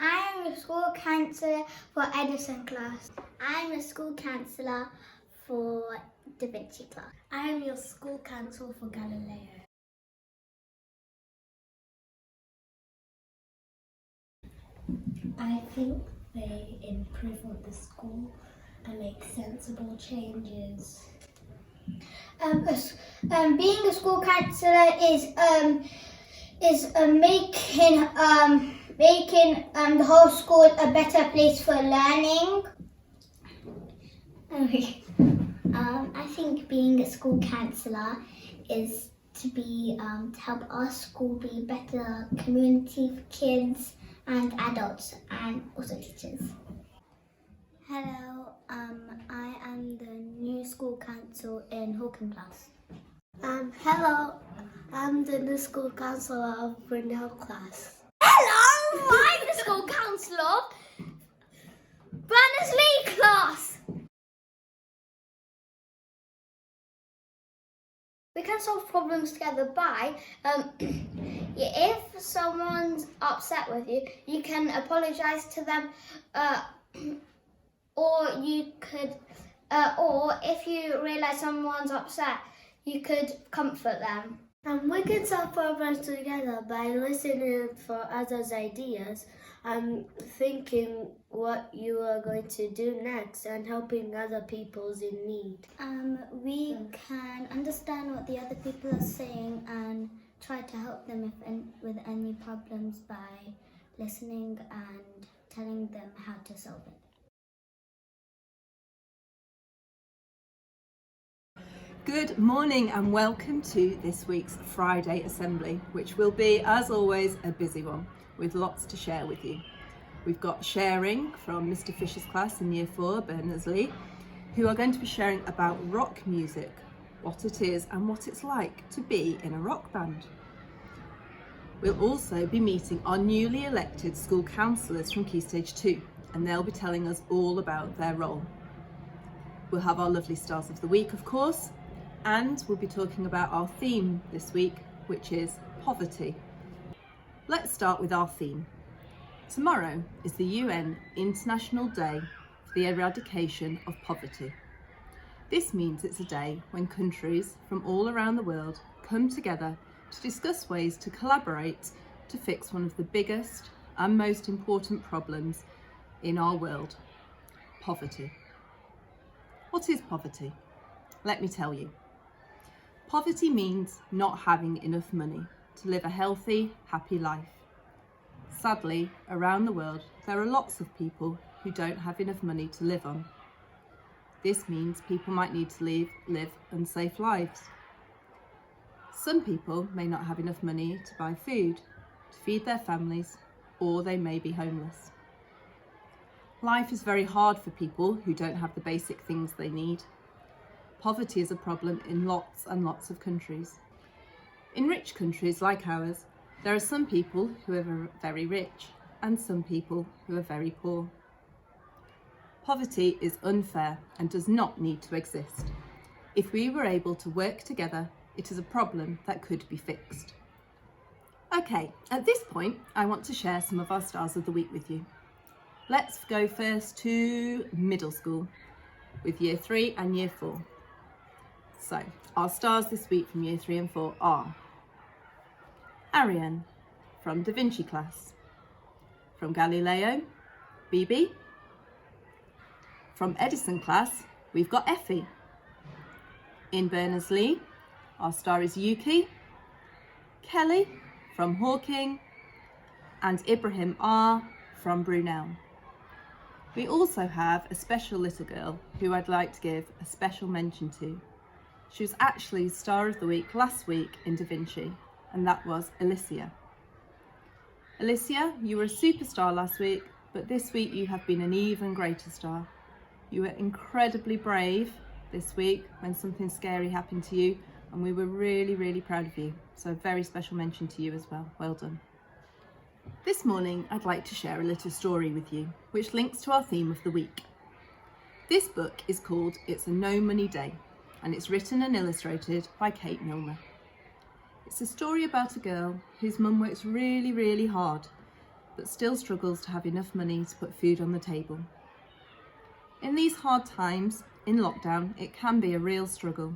I am a school counsellor for Edison class. I am a school counsellor for Da Vinci class. I am your school counsellor for Galileo. I think they improve on the school and make sensible changes. Being a school counsellor is making the whole school a better place for learning. I think being a school counsellor is to help our school be a better community for kids and adults and also teachers. Hello, I am the new school counsel in Hawken class. Hello, I'm the new school counsellor of Brunel class. Hello, I'm the school counsellor of Berners-Lee class. We can solve problems together by, if someone's upset with you, you can apologise to them, or if you realise someone's upset, you could comfort them. We can solve problems together by listening for others' ideas and thinking what you are going to do next and helping other people in need. We can understand what the other people are saying and try to help them with any problems by listening and telling them how to solve it. Good morning and welcome to this week's Friday Assembly, which will be, as always, a busy one with lots to share with you. We've got sharing from Mr. Fisher's class in Year 4, Berners-Lee, who are going to be sharing about rock music, what it is and what it's like to be in a rock band. We'll also be meeting our newly elected school councillors from Key Stage 2, and they'll be telling us all about their role. We'll have our lovely stars of the week, of course, and we'll be talking about our theme this week, which is poverty. Let's start with our theme. Tomorrow is the UN International Day for the Eradication of Poverty. This means it's a day when countries from all around the world come together to discuss ways to collaborate to fix one of the biggest and most important problems in our world: poverty. What is poverty? Let me tell you. Poverty means not having enough money to live a healthy, happy life. Sadly, around the world, there are lots of people who don't have enough money to live on. This means people might need to live unsafe lives. Some people may not have enough money to buy food, to feed their families, or they may be homeless. Life is very hard for people who don't have the basic things they need. Poverty is a problem in lots and lots of countries. In rich countries like ours, there are some people who are very rich and some people who are very poor. Poverty is unfair and does not need to exist. If we were able to work together, it is a problem that could be fixed. Okay, at this point, I want to share some of our stars of the week with you. Let's go first to middle school with Year 3 and Year 4. So, our stars this week from Year 3 and 4 are Ariane from Da Vinci class, from Galileo, Bibi, from Edison class, we've got Effie. In Berners-Lee, our star is Yuki, Kelly from Hawking, and Ibrahim R from Brunel. We also have a special little girl who I'd like to give a special mention to. She was actually Star of the Week last week in Da Vinci, and that was Alicia. Alicia, you were a superstar last week, but this week you have been an even greater star. You were incredibly brave this week when something scary happened to you, and we were really, really proud of you. So a very special mention to you as well. Well done. This morning, I'd like to share a little story with you, which links to our theme of the week. This book is called It's a No Money Day, and it's written and illustrated by Kate Milner. It's a story about a girl whose mum works really, really hard but still struggles to have enough money to put food on the table. In these hard times, in lockdown, it can be a real struggle,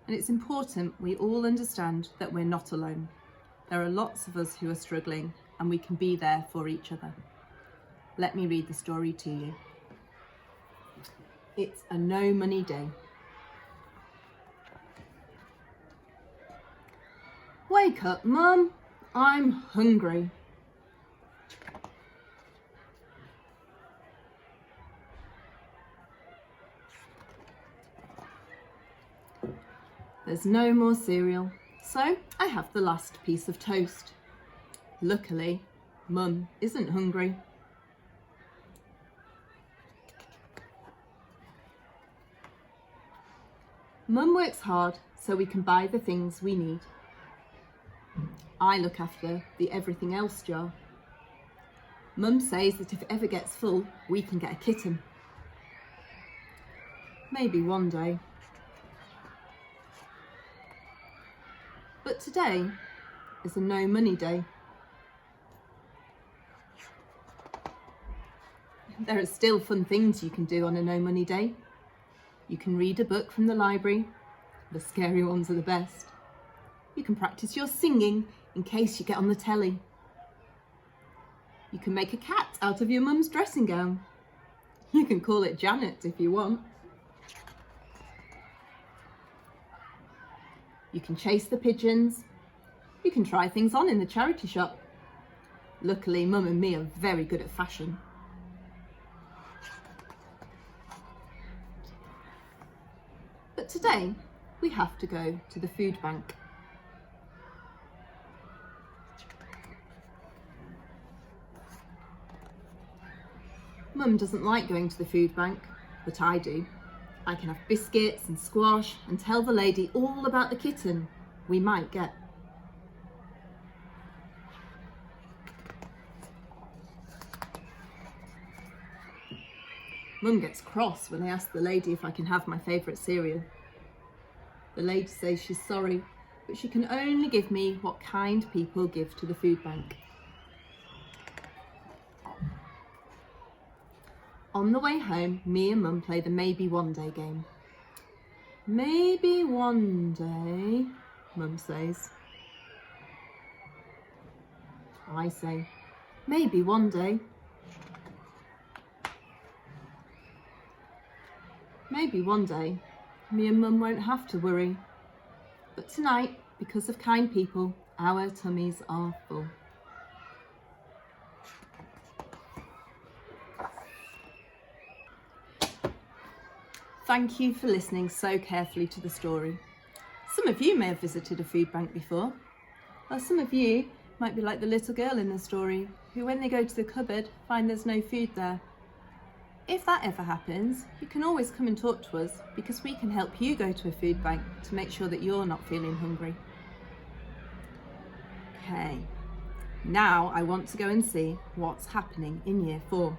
and it's important we all understand that we're not alone. There are lots of us who are struggling, and we can be there for each other. Let me read the story to you. It's a no money day. Wake up, Mum, I'm hungry. There's no more cereal, so I have the last piece of toast. Luckily, Mum isn't hungry. Mum works hard so we can buy the things we need. I look after the everything else jar. Mum says that if it ever gets full, we can get a kitten. Maybe one day. But today is a no money day. There are still fun things you can do on a no money day. You can read a book from the library. The scary ones are the best. You can practice your singing in case you get on the telly. You can make a cat out of your mum's dressing gown. You can call it Janet if you want. You can chase the pigeons. You can try things on in the charity shop. Luckily, Mum and me are very good at fashion. But today, we have to go to the food bank. Mum doesn't like going to the food bank, but I do. I can have biscuits and squash and tell the lady all about the kitten we might get. Mum gets cross when I ask the lady if I can have my favourite cereal. The lady says she's sorry, but she can only give me what kind people give to the food bank. On the way home, me and Mum play the Maybe One Day game. Maybe one day, Mum says. I say, maybe one day. Maybe one day, me and Mum won't have to worry. But tonight, because of kind people, our tummies are full. Thank you for listening so carefully to the story. Some of you may have visited a food bank before, or some of you might be like the little girl in the story, who when they go to the cupboard find there's no food there. If that ever happens, you can always come and talk to us, because we can help you go to a food bank to make sure that you're not feeling hungry. Okay, now I want to go and see what's happening in Year 4.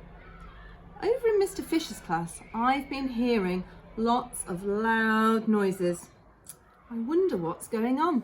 Over in Mr. Fisher's class, I've been hearing lots of loud noises. I wonder what's going on.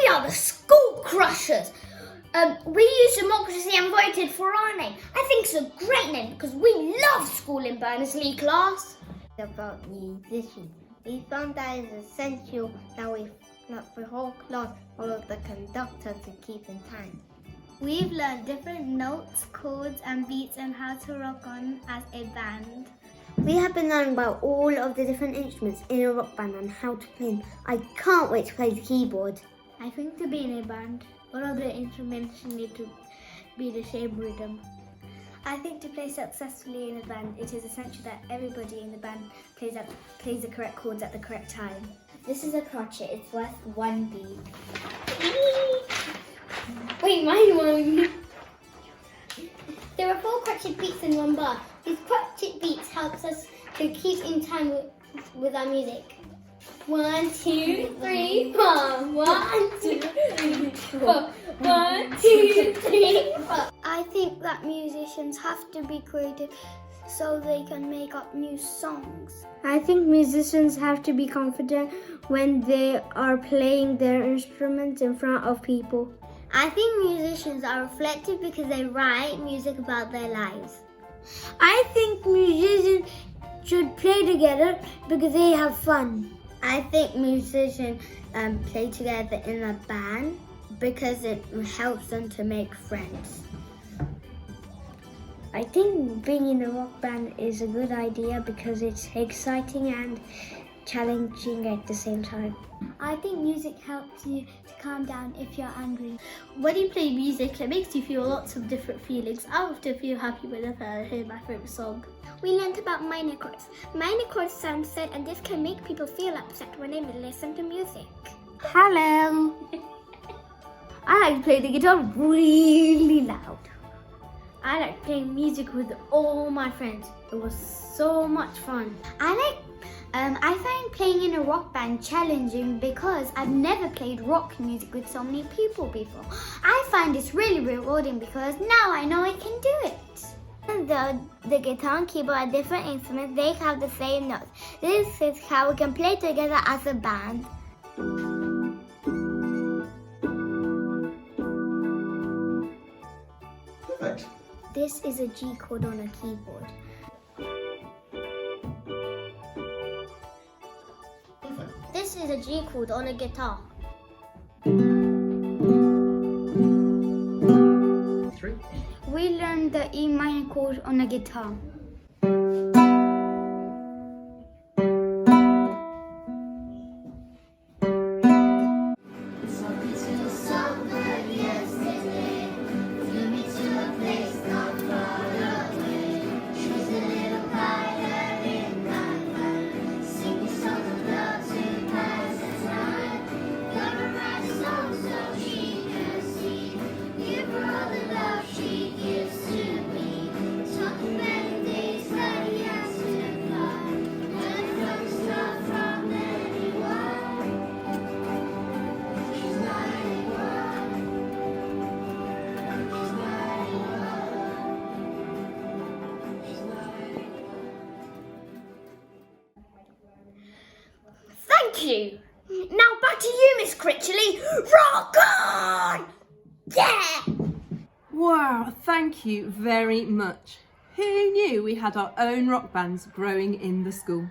are the School Crushers. We used democracy and voted for our name. I think it's a great name because we love school in Berners-Lee class. About musicians. We found that it's essential that the whole class follow the conductor to keep in time. We've learned different notes, chords and beats and how to rock on as a band. We have been learning about all of the different instruments in a rock band and how to play them. I can't wait to play the keyboard. I think to be in a band, all of the instruments need to be the same rhythm. I think to play successfully in a band, it is essential that everybody in the band plays the correct chords at the correct time. This is a crotchet. It's worth 1 bead. Wait, mine won't. There are 4 crotchet beats in 1 bar. These crotchet beats helps us to keep in time with our music. 1, 2, 3, 4. 1, 2, 3, 4. 1, 2, 3, 4. I think that musicians have to be creative so they can make up new songs. I think musicians have to be confident when they are playing their instruments in front of people. I think musicians are reflective because they write music about their lives. I think musicians should play together because they have fun. I think musicians play together in a band because it helps them to make friends. I think being in a rock band is a good idea because it's exciting and challenging at the same time. I think music helps you to calm down if you're angry. When you play music, it makes you feel lots of different feelings. I often feel happy whenever I hear my favourite song. We learnt about minor chords. Minor chords sound sad and this can make people feel upset when they listen to music. Hello! I like to play the guitar really loud. I like playing music with all my friends. It was so much fun. I find playing in a rock band challenging because I've never played rock music with so many people before. I find it's really rewarding because now I know I can do it. The guitar and keyboard are different instruments. They have the same notes. This is how we can play together as a band. Perfect. This is a G chord on a keyboard. Perfect. This is a G chord on a guitar. 3. We learned the E minor chord on a guitar. Thank you. Now back to you, Miss Critchley. Rock on! Yeah! Wow, thank you very much. Who knew we had our own rock bands growing in the school?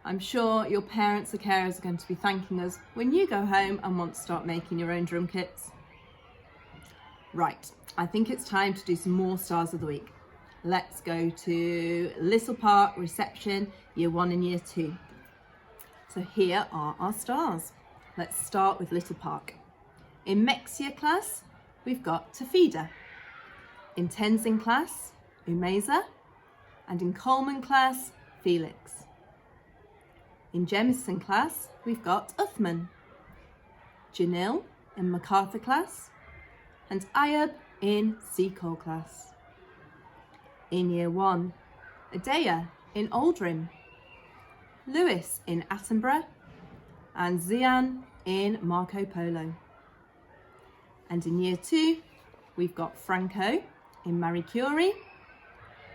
I'm sure your parents or carers are going to be thanking us when you go home and want to start making your own drum kits. Right, I think it's time to do some more Stars of the Week. Let's go to Little Park Reception, Year 1 and Year 2. So here are our stars. Let's start with Little Park. In Mexia class, we've got Tafida. In Tenzin class, Umeza. And in Coleman class, Felix. In Jemison class, we've got Uthman. Janil in MacArthur class. And Ayub in Seacole class. In Year 1, Adea in Aldrin. Lewis in Attenborough, and Zian in Marco Polo. And in Year 2, we've got Franco in Marie Curie,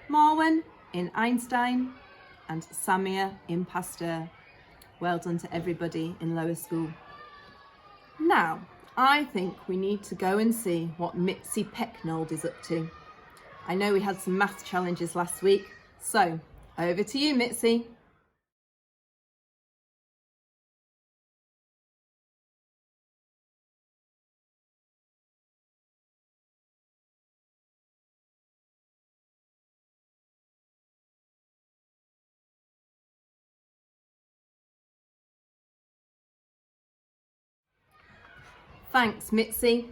Marwan in Einstein, and Samia in Pasteur. Well done to everybody in lower school. Now, I think we need to go and see what Mitzi Pecknold is up to. I know we had some maths challenges last week, so over to you, Mitzi. Thanks, Mitzi.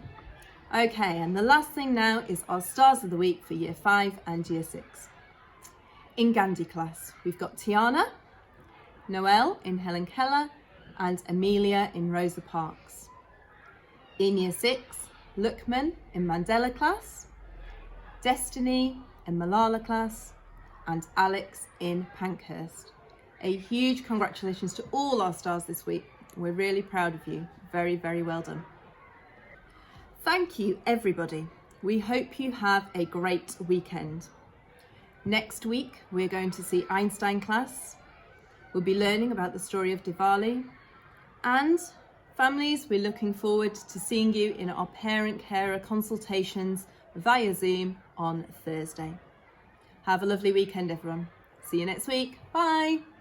Okay, and the last thing now is our Stars of the Week for Year 5 and Year 6. In Gandhi class, we've got Tiana, Noelle in Helen Keller, and Amelia in Rosa Parks. In Year 6, Lukman in Mandela class, Destiny in Malala class, and Alex in Pankhurst. A huge congratulations to all our stars this week. We're really proud of you. Very, very well done. Thank you, everybody. We hope you have a great weekend. Next week, we're going to see Einstein class. We'll be learning about the story of Diwali. And families, we're looking forward to seeing you in our parent-carer consultations via Zoom on Thursday. Have a lovely weekend, everyone. See you next week. Bye.